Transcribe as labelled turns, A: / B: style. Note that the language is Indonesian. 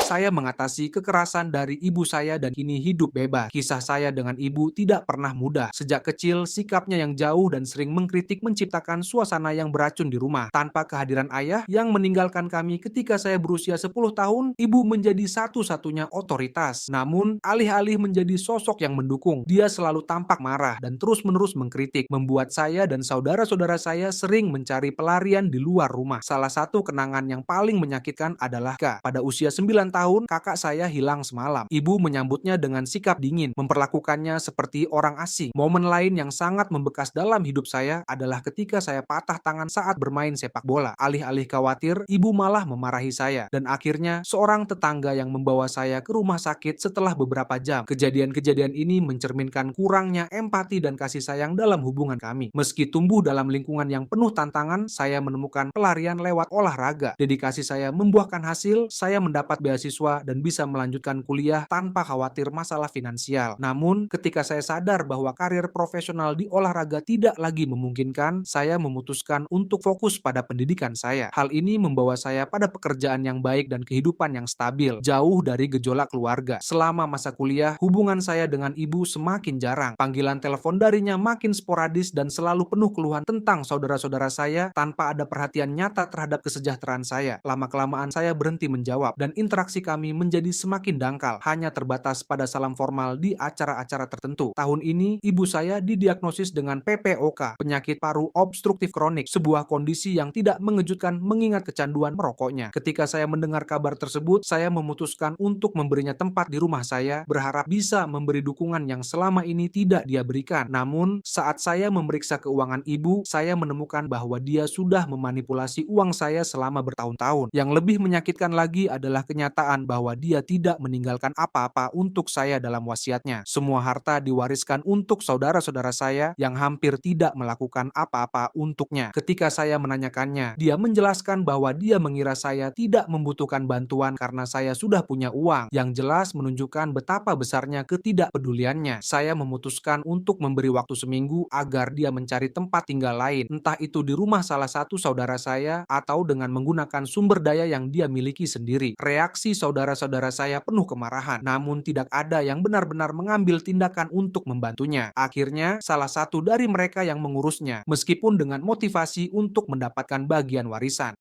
A: Saya mengatasi kekerasan dari ibu saya dan kini hidup bebas. Kisah saya dengan ibu tidak pernah mudah. Sejak kecil, sikapnya yang jauh dan sering mengkritik menciptakan suasana yang beracun di rumah. Tanpa kehadiran ayah yang meninggalkan kami ketika saya berusia 10 tahun, ibu menjadi satu-satunya otoritas. Namun, alih-alih menjadi sosok yang mendukung, dia selalu tampak marah dan terus-menerus mengkritik, membuat saya dan saudara-saudara saya sering mencari pelarian di luar rumah. Salah satu kenangan yang paling menyakitkan adalah pada usia 9 tahun, kakak saya hilang semalam. Ibu menyambutnya dengan sikap dingin, memperlakukannya seperti orang asing. Momen lain yang sangat membekas dalam hidup saya adalah ketika saya patah tangan saat bermain sepak bola. Alih-alih khawatir, ibu malah memarahi saya. Dan akhirnya, seorang tetangga yang membawa saya ke rumah sakit setelah beberapa jam. Kejadian-kejadian ini mencerminkan kurangnya empati dan kasih sayang dalam hubungan kami. Meski tumbuh dalam lingkungan yang penuh tantangan, saya menemukan pelarian lewat olahraga. Dedikasi saya membuahkan hasil, saya mendapat beasiswa dan bisa melanjutkan kuliah tanpa khawatir masalah finansial. Namun, ketika saya sadar bahwa karir profesional di olahraga tidak lagi memungkinkan, saya memutuskan untuk fokus pada pendidikan saya. Hal ini membawa saya pada pekerjaan yang baik dan kehidupan yang stabil, jauh dari gejolak keluarga. Selama masa kuliah, hubungan saya dengan ibu semakin jarang. Panggilan telepon darinya makin sporadis dan selalu penuh keluhan tentang saudara-saudara saya tanpa ada perhatian nyata terhadap kesejahteraan saya. Lama-kelamaan saya berhenti menjawab dan interaksi kami menjadi semakin dangkal, hanya terbatas pada salam formal di acara-acara tertentu. Tahun ini, ibu saya didiagnosis dengan PPOK, penyakit paru obstruktif kronik, sebuah kondisi yang tidak mengejutkan mengingat kecanduan merokoknya. Ketika saya mendengar kabar tersebut, saya memutuskan untuk memberinya tempat di rumah saya, berharap bisa memberi dukungan yang selama ini tidak dia berikan. Namun, saat saya memeriksa keuangan ibu, saya menemukan bahwa dia sudah memanipulasi uang saya selama bertahun-tahun. Yang lebih menyakitkan lagi adalah kenyataan bahwa dia tidak meninggalkan apa-apa untuk saya dalam wasiatnya. Semua harta diwariskan untuk saudara-saudara saya yang hampir tidak melakukan apa-apa untuknya. Ketika saya menanyakannya, dia menjelaskan bahwa dia mengira saya tidak membutuhkan bantuan karena saya sudah punya uang, yang jelas menunjukkan betapa besarnya ketidakpeduliannya. Saya memutuskan untuk memberi waktu seminggu agar dia mencari tempat tinggal lain, entah itu di rumah salah satu saudara saya atau dengan menggunakan sumber daya yang dia miliki sendiri. Reaksi saudara-saudara saya penuh kemarahan, namun tidak ada yang benar-benar mengambil tindakan untuk membantunya. Akhirnya, salah satu dari mereka yang mengurusnya, meskipun dengan motivasi untuk mendapatkan bagian warisan.